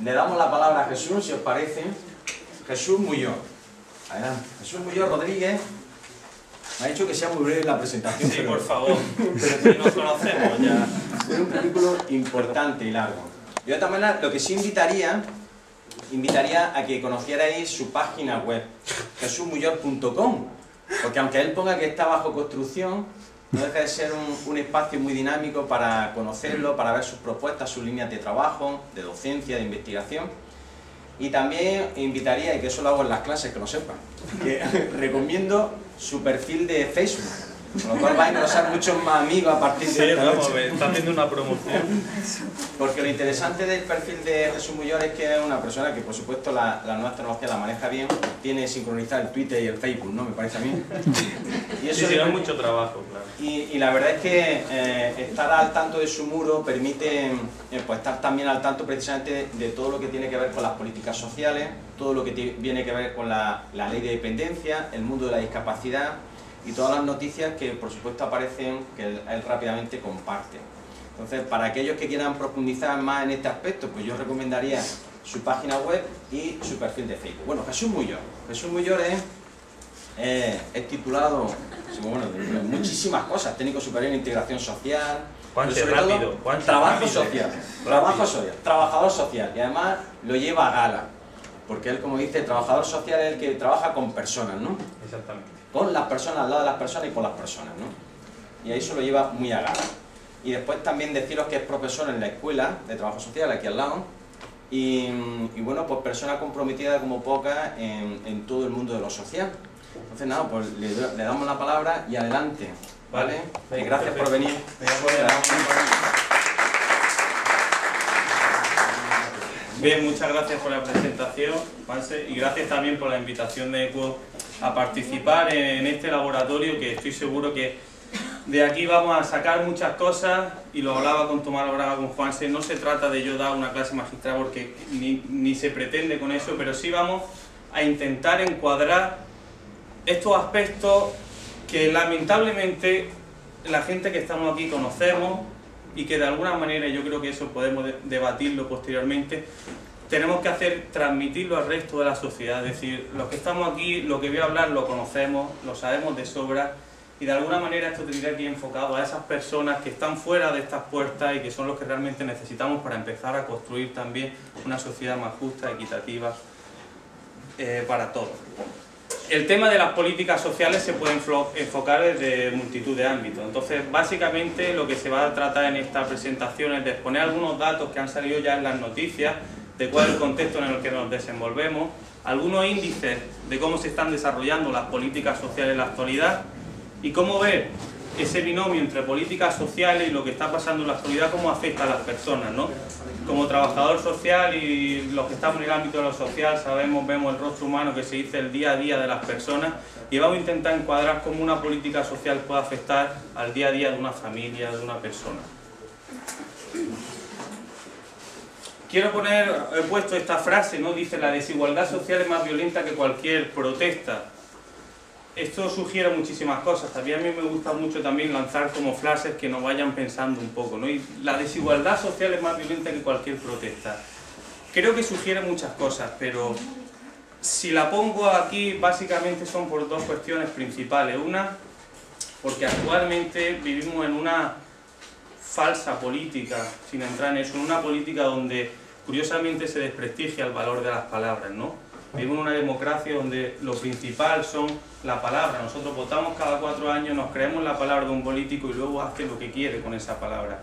le damos la palabra a Jesús, si os parece. Jesús Muñoz. Adelante. Jesús Muñoz Rodríguez. Me ha dicho que sea muy breve la presentación. Sí, pero... por favor. Si nos conocemos ya. Es un currículo importante y largo. Yo de esta manera, lo que sí invitaría a que conocierais su página web, jesusmuyor.com, porque aunque él ponga que está bajo construcción, no deja de ser un espacio muy dinámico para conocerlo, para ver sus propuestas, sus líneas de trabajo, de docencia, de investigación. Y también invitaría, y que eso lo hago en las clases, que lo sepan, que recomiendo su perfil de Facebook, con lo cual vais a conocer muchos más amigos a partir de esta noche. Me está haciendo una promoción. Porque lo interesante del perfil de Jesús Muñoz es que es una persona que, por supuesto, la nueva tecnología la maneja bien, tiene sincronizado el Twitter y el Facebook, ¿no? Me parece a mí. Y eso sí, es mucho trabajo, claro. Y la verdad es que estar al tanto de su muro permite pues, estar también al tanto precisamente de todo lo que tiene que ver con las políticas sociales, todo lo que tiene que ver con la ley de dependencia, el mundo de la discapacidad y todas las noticias que por supuesto aparecen, que él rápidamente comparte. Entonces, para aquellos que quieran profundizar más en este aspecto, pues yo recomendaría su página web y su perfil de Facebook. Bueno, Jesús Muñoz. Jesús Muñoz es titulado, bueno, de muchísimas cosas, técnico superior en integración social, trabajo social, trabajador social, y además lo lleva a gala, porque él, como dice, trabajador social es el que trabaja con personas, ¿no? Exactamente. Con las personas, al lado de las personas y con las personas, ¿no? Y ahí se lo lleva muy a gala. Y después también deciros que es profesor en la escuela de trabajo social, aquí al lado, y bueno, pues persona comprometida como pocas en todo el mundo de lo social. Entonces nada, pues le damos la palabra y adelante, ¿vale? Venga, gracias por venir. Bien, muchas gracias por la presentación, Juanse, y gracias también por la invitación de ECUO a participar en este laboratorio, que estoy seguro que de aquí vamos a sacar muchas cosas, y lo hablaba con Tomás, lo hablaba con Juanse. No se trata de yo dar una clase magistral, porque ni se pretende con eso, pero sí vamos a intentar encuadrar estos aspectos que lamentablemente la gente que estamos aquí conocemos, y que de alguna manera, yo creo que eso podemos debatirlo posteriormente, tenemos que transmitirlo al resto de la sociedad. Es decir, los que estamos aquí, lo que voy a hablar lo conocemos, lo sabemos de sobra, y de alguna manera esto tendría que ir enfocado a esas personas que están fuera de estas puertas y que son los que realmente necesitamos para empezar a construir también una sociedad más justa, equitativa, para todos. El tema de las políticas sociales se puede enfocar desde multitud de ámbitos. Entonces, básicamente lo que se va a tratar en esta presentación es de exponer algunos datos que han salido ya en las noticias, de cuál es el contexto en el que nos desenvolvemos, algunos índices de cómo se están desarrollando las políticas sociales en la actualidad, y cómo ver ese binomio entre políticas sociales y lo que está pasando en la actualidad, cómo afecta a las personas, ¿no? Como trabajador social y los que estamos en el ámbito de lo social, vemos el rostro humano que se dice el día a día de las personas, y vamos a intentar encuadrar cómo una política social puede afectar al día a día de una familia, de una persona. He puesto esta frase, ¿no? Dice: la desigualdad social es más violenta que cualquier protesta. Esto sugiere muchísimas cosas. También a mí me gusta mucho también lanzar como frases que nos vayan pensando un poco, ¿no? Y la desigualdad social es más violenta que cualquier protesta. Creo que sugiere muchas cosas, pero si la pongo aquí, básicamente son por dos cuestiones principales. Una, porque actualmente vivimos en una falsa política, sin entrar en eso, en una política donde curiosamente se desprestigia el valor de las palabras, ¿no? Vivimos en una democracia donde lo principal son la palabra. Nosotros votamos cada 4 años, nos creemos la palabra de un político y luego hace lo que quiere con esa palabra.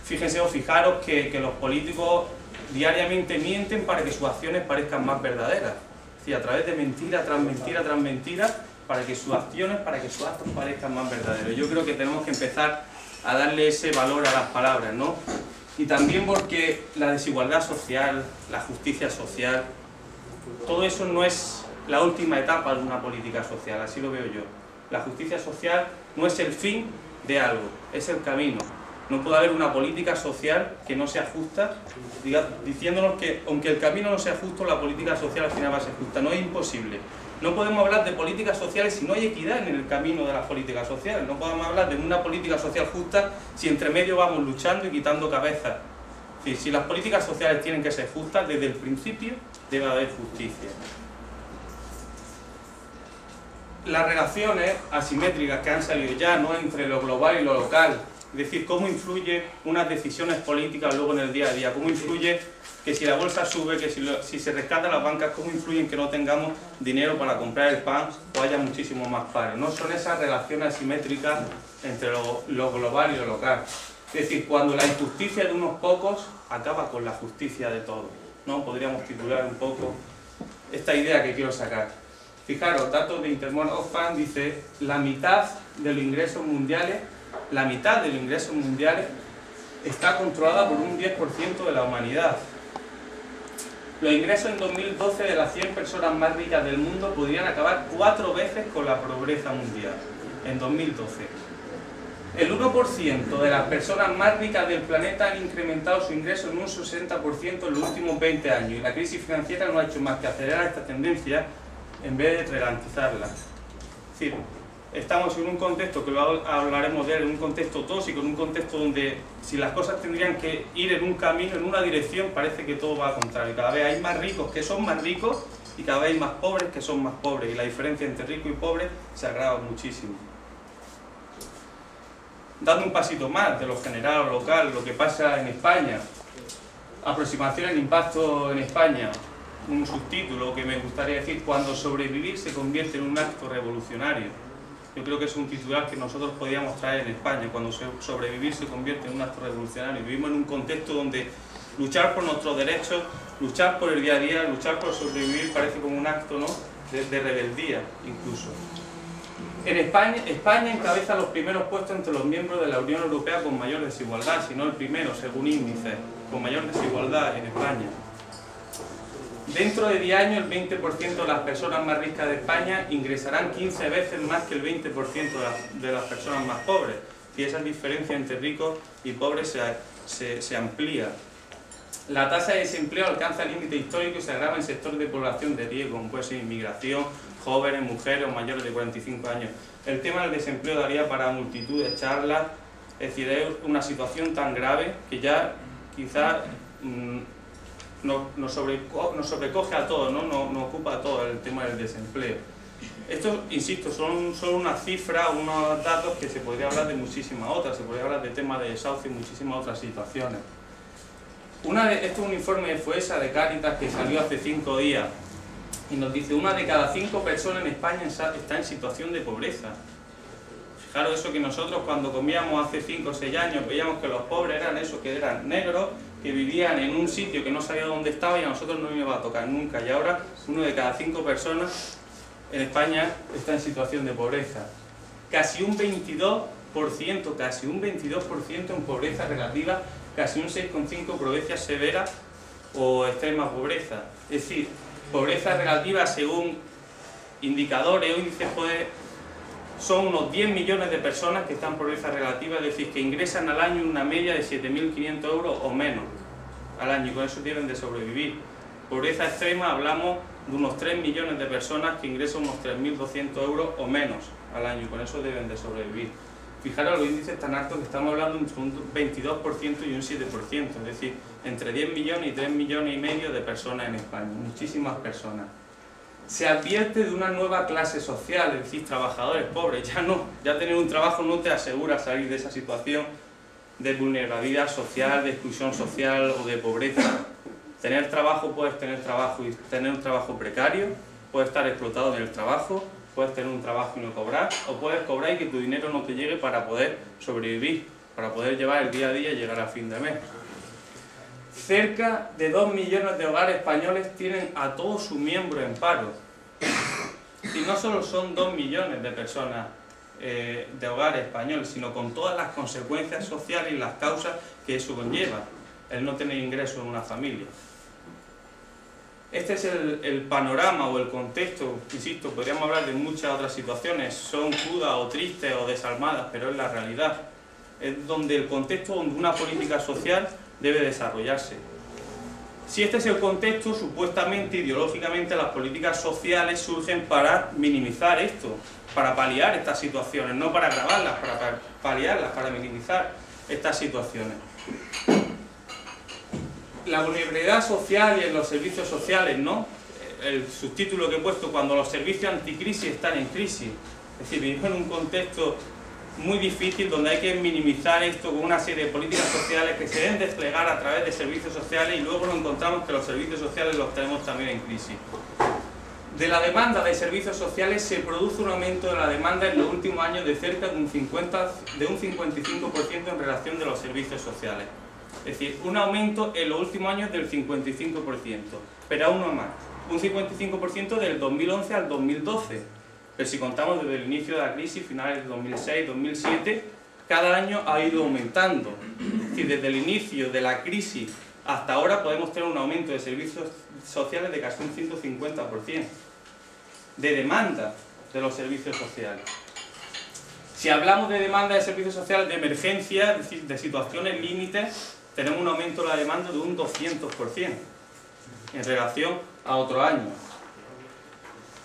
Fíjense o fijaros que los políticos diariamente mienten para que sus acciones parezcan más verdaderas. Es decir, a través de mentira tras mentira tras mentira, para que sus acciones, para que sus actos parezcan más verdaderos. Yo creo que tenemos que empezar a darle ese valor a las palabras, ¿no? Y también porque la desigualdad social, la justicia social, todo eso no es la última etapa de una política social, así lo veo yo. La justicia social no es el fin de algo, es el camino. No puede haber una política social que no sea justa, diciéndonos que aunque el camino no sea justo, la política social al final va a ser justa. No es imposible. No podemos hablar de políticas sociales si no hay equidad en el camino de las políticas sociales. No podemos hablar de una política social justa si entre medio vamos luchando y quitando cabezas. Es decir, si las políticas sociales tienen que ser justas, desde el principio debe haber justicia. Las relaciones asimétricas que han salido ya, ¿no?, entre lo global y lo local, es decir, cómo influyen unas decisiones políticas luego en el día a día, cómo influye que si la bolsa sube, que si se rescatan las bancas, cómo influyen que no tengamos dinero para comprar el pan o haya muchísimo más pares. No son esas relaciones asimétricas entre lo global y lo local. Es decir, cuando la injusticia de unos pocos acaba con la justicia de todos, ¿no? Podríamos titular un poco esta idea que quiero sacar. Fijaros, datos de Intermon Oxfam dice la mitad de los ingresos mundiales está controlada por un 10% de la humanidad. Los ingresos en 2012 de las 100 personas más ricas del mundo podrían acabar 4 veces con la pobreza mundial, en 2012. El 1% de las personas más ricas del planeta han incrementado su ingreso en un 60% en los últimos 20 años y la crisis financiera no ha hecho más que acelerar esta tendencia en vez de ralentizarla. Es decir, estamos en un contexto, que luego hablaremos de él, en un contexto tóxico, en un contexto donde si las cosas tendrían que ir en un camino, en una dirección, parece que todo va al contrario. Cada vez hay más ricos que son más ricos y cada vez hay más pobres que son más pobres y la diferencia entre rico y pobre se agrava muchísimo. Dando un pasito más de lo general o local, lo que pasa en España, aproximación al impacto en España, un subtítulo que me gustaría decir, cuando sobrevivir se convierte en un acto revolucionario. Yo creo que es un titular que nosotros podíamos traer en España, cuando sobrevivir se convierte en un acto revolucionario. Vivimos en un contexto donde luchar por nuestros derechos, luchar por el día a día, luchar por sobrevivir parece como un acto, ¿no?, de rebeldía incluso. En España encabeza los primeros puestos entre los miembros de la Unión Europea con mayor desigualdad, si no el primero, según índices, con mayor desigualdad en España. Dentro de 10 años, el 20% de las personas más ricas de España ingresarán 15 veces más que el 20% de las personas más pobres. Y esa diferencia entre ricos y pobres se amplía. La tasa de desempleo alcanza el límite histórico y se agrava en sectores de población de riesgo, como puede ser inmigración, jóvenes, mujeres o mayores de 45 años. El tema del desempleo daría para multitud de charlas, es decir, es una situación tan grave que ya quizás nos sobrecoge a todos, ¿no? Nos ocupa a todos el tema del desempleo. Esto, insisto, son unas cifras, unos datos que se podría hablar de muchísimas otras, se podría hablar de temas de desahucio y muchísimas otras situaciones. Esto es un informe de FOESA, de Cáritas, que salió hace 5 días y nos dice: 1 de cada 5 personas en España está en situación de pobreza. Fijaros eso, que nosotros cuando comíamos hace 5 o 6 años veíamos que los pobres eran esos que eran negros, que vivían en un sitio que no sabía dónde estaba y a nosotros no nos iba a tocar nunca, y ahora 1 de cada 5 personas en España está en situación de pobreza. Casi un 22% en pobreza relativa, casi un 6,5% pobreza severa o extrema pobreza. Es decir, pobreza relativa según indicadores o índices son unos 10 millones de personas que están en pobreza relativa, es decir, que ingresan al año una media de 7.500 euros o menos al año, y con eso deben de sobrevivir. Pobreza extrema, hablamos de unos 3 millones de personas que ingresan unos 3.200 euros o menos al año, y con eso deben de sobrevivir. Fijaros los índices tan altos que estamos hablando, entre un 22% y un 7%, es decir, entre 10 millones y 3 millones y medio de personas en España, muchísimas personas. Se advierte de una nueva clase social, es decir, trabajadores pobres. Ya tener un trabajo no te asegura salir de esa situación de vulnerabilidad social, de exclusión social o de pobreza. Tener trabajo, puedes tener trabajo y tener un trabajo precario, puedes estar explotado en el trabajo, puedes tener un trabajo y no cobrar, o puedes cobrar y que tu dinero no te llegue para poder sobrevivir, para poder llevar el día a día y llegar a fin de mes. Cerca de 2 millones de hogares españoles tienen a todos sus miembros en paro. Y no solo son 2 millones de personas de hogares españoles, sino con todas las consecuencias sociales y las causas que eso conlleva, el no tener ingresos en una familia. Este es el panorama o el contexto, insisto, podríamos hablar de muchas otras situaciones, son crudas o tristes o desalmadas, pero es la realidad. Es donde el contexto donde una política social debe desarrollarse. Si este es el contexto, supuestamente, ideológicamente, las políticas sociales surgen para minimizar esto, para paliar estas situaciones, no para agravarlas, para paliarlas, para minimizar estas situaciones. la vulnerabilidad social y en los servicios sociales, ¿no? El subtítulo que he puesto, cuando los servicios anticrisis están en crisis. Es decir, vivimos en un contexto muy difícil donde hay que minimizar esto con una serie de políticas sociales que se deben desplegar a través de servicios sociales, y luego nos encontramos que los servicios sociales los tenemos también en crisis. De la demanda de servicios sociales se produce un aumento de la demanda en los últimos años de cerca de un 55% en relación de los servicios sociales. Es decir, un aumento en los últimos años del 55%, pero aún no más. Un 55% del 2011 al 2012. Pero si contamos desde el inicio de la crisis, finales de 2006, 2007, cada año ha ido aumentando. Es decir, desde el inicio de la crisis hasta ahora podemos tener un aumento de servicios sociales de casi un 150%. De demanda de los servicios sociales. Si hablamos de demanda de servicios sociales de emergencia, es decir, de situaciones límites, tenemos un aumento de la demanda de un 200% en relación a otro año.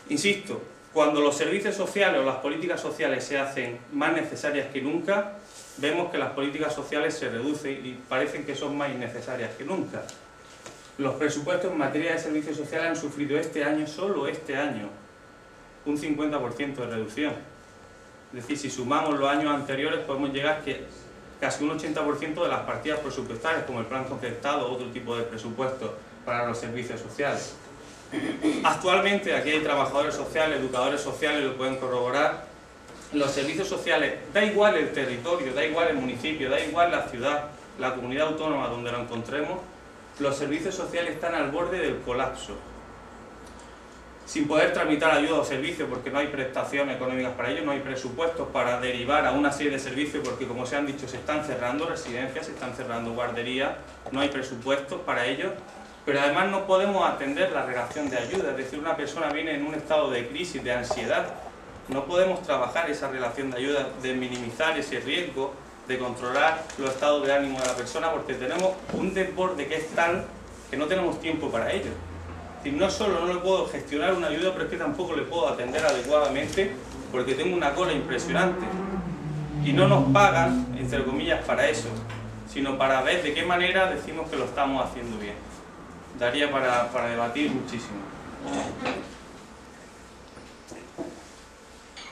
Insisto, cuando los servicios sociales o las políticas sociales se hacen más necesarias que nunca, vemos que las políticas sociales se reducen y parecen que son más innecesarias que nunca. Los presupuestos en materia de servicios sociales han sufrido este año, solo este año, un 50% de reducción. Es decir, si sumamos los años anteriores podemos llegar a que casi un 80% de las partidas presupuestarias, como el plan concertado o otro tipo de presupuestos para los servicios sociales. Actualmente, aquí hay trabajadores sociales, educadores sociales, lo pueden corroborar, los servicios sociales, da igual el territorio, da igual el municipio, da igual la ciudad, la comunidad autónoma donde lo encontremos, los servicios sociales están al borde del colapso. Sin poder tramitar ayuda o servicios porque no hay prestaciones económicas para ello, no hay presupuestos para derivar a una serie de servicios porque, como se han dicho, se están cerrando residencias, se están cerrando guarderías, no hay presupuestos para ello, pero además no podemos atender la relación de ayuda. Es decir, una persona viene en un estado de crisis, de ansiedad, no podemos trabajar esa relación de ayuda, de minimizar ese riesgo, de controlar los estados de ánimo de la persona, porque tenemos un desborde que es tal que no tenemos tiempo para ello. Es decir, no solo no le puedo gestionar una ayuda, pero es que tampoco le puedo atender adecuadamente porque tengo una cola impresionante. Y no nos pagan, entre comillas, para eso, sino para ver de qué manera decimos que lo estamos haciendo bien. Daría para debatir muchísimo.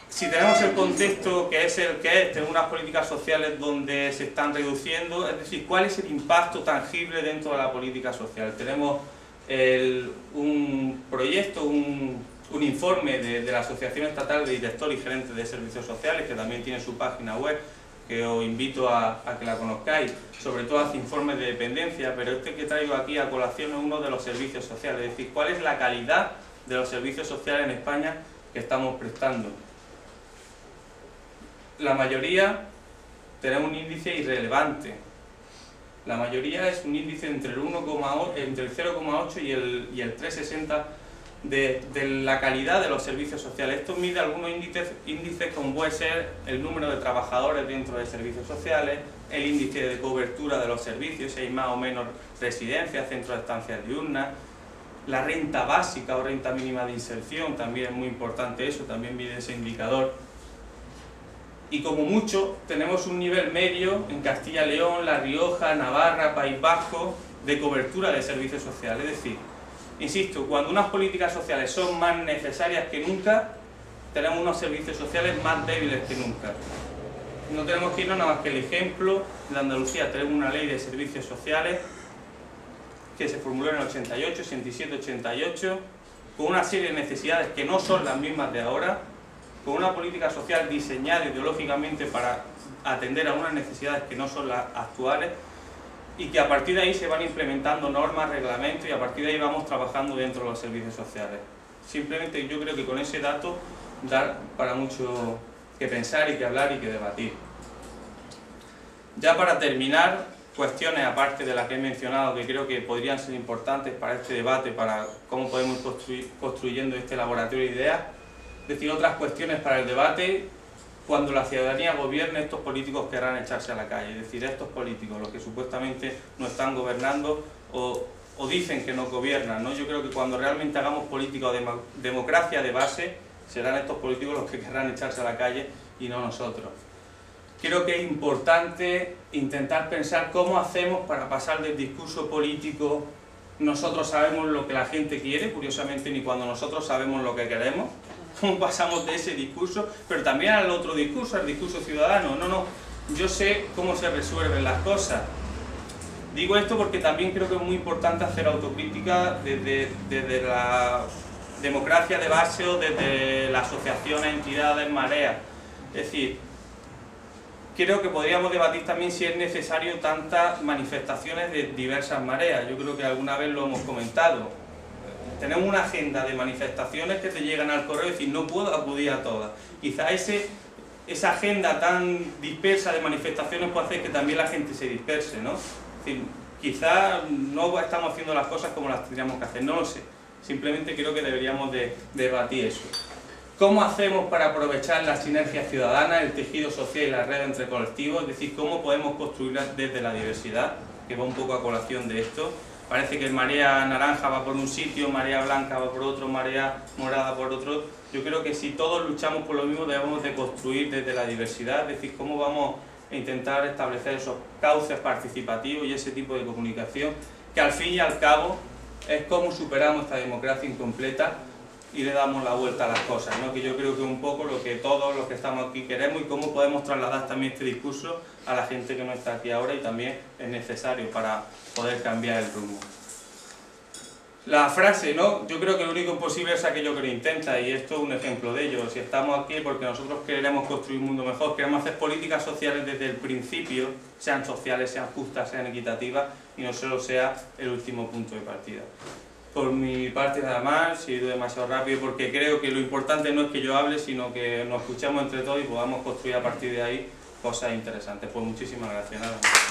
Si tenemos el contexto que es el que es, tenemos unas políticas sociales donde se están reduciendo, es decir, ¿cuál es el impacto tangible dentro de la política social? Tenemos un proyecto, un informe de la Asociación Estatal de Directores y Gerentes de Servicios Sociales, que también tiene su página web, que os invito a que la conozcáis. Sobre todo hace informes de dependencia, pero este que traigo aquí a colación es uno de los servicios sociales, es decir, cuál es la calidad de los servicios sociales en España que estamos prestando. La mayoría tenemos un índice irrelevante. La mayoría es un índice entre el 0,8 y el 3,60 de la calidad de los servicios sociales. Esto mide algunos índices como puede ser el número de trabajadores dentro de servicios sociales, el índice de cobertura de los servicios, si hay más o menos residencias, centros de estancias diurnas, la renta básica o renta mínima de inserción, también es muy importante eso, también mide ese indicador. Y como mucho tenemos un nivel medio en Castilla y León, La Rioja, Navarra, País Vasco de cobertura de servicios sociales. Es decir, insisto, cuando unas políticas sociales son más necesarias que nunca, tenemos unos servicios sociales más débiles que nunca. No tenemos que irnos nada más que el ejemplo de Andalucía. Tenemos una ley de servicios sociales que se formuló en el 88, 87, 88, con una serie de necesidades que no son las mismas de ahora, con una política social diseñada ideológicamente para atender a unas necesidades que no son las actuales, y que a partir de ahí se van implementando normas, reglamentos, y a partir de ahí vamos trabajando dentro de los servicios sociales. Simplemente yo creo que con ese dato da para mucho que pensar y que hablar y que debatir. Ya para terminar, cuestiones aparte de las que he mencionado que creo que podrían ser importantes para este debate, para cómo podemos ir construyendo este laboratorio de ideas. Es decir, otras cuestiones para el debate: cuando la ciudadanía gobierne, estos políticos querrán echarse a la calle. Es decir, estos políticos, los que supuestamente no están gobernando o dicen que no gobiernan, ¿no? Yo creo que cuando realmente hagamos política o democracia de base, serán estos políticos los que querrán echarse a la calle y no nosotros. creo que es importante intentar pensar cómo hacemos para pasar del discurso político nosotros sabemos lo que la gente quiere, curiosamente ni cuando nosotros sabemos lo que queremos, cómo pasamos de ese discurso, pero también al otro discurso, al discurso ciudadano. No, yo sé cómo se resuelven las cosas. Digo esto porque también creo que es muy importante hacer autocrítica desde la democracia de base o desde las asociaciones, entidades, mareas. Es decir, creo que podríamos debatir también si es necesario tantas manifestaciones de diversas mareas. Yo creo que alguna vez lo hemos comentado. Tenemos una agenda de manifestaciones que te llegan al correo y decir, no puedo acudir a todas. Quizá esa agenda tan dispersa de manifestaciones puede hacer que también la gente se disperse, ¿no? Es decir, quizá no estamos haciendo las cosas como las tendríamos que hacer, no lo sé. Simplemente creo que deberíamos de debatir eso. ¿Cómo hacemos para aprovechar la sinergia ciudadana, el tejido social y la red entre colectivos? Es decir, ¿cómo podemos construir desde la diversidad? Que va un poco a colación de esto. Parece que el marea naranja va por un sitio, marea blanca va por otro, marea morada por otro. Yo creo que si todos luchamos por lo mismo debemos de construir desde la diversidad, es decir, cómo vamos a intentar establecer esos cauces participativos y ese tipo de comunicación, que al fin y al cabo es cómo superamos esta democracia incompleta y le damos la vuelta a las cosas, ¿no? Que yo creo que es un poco lo que todos los que estamos aquí queremos y cómo podemos trasladar también este discurso a la gente que no está aquí ahora y también es necesario para poder cambiar el rumbo. La frase, ¿no? Yo creo que lo único posible es aquello que lo intenta y esto es un ejemplo de ello. Si estamos aquí porque nosotros queremos construir un mundo mejor, queremos hacer políticas sociales desde el principio, sean sociales, sean justas, sean equitativas y no solo sea el último punto de partida. Por mi parte nada más, he ido demasiado rápido porque creo que lo importante no es que yo hable, sino que nos escuchemos entre todos y podamos construir a partir de ahí cosas interesantes. Pues muchísimas gracias. Nada más.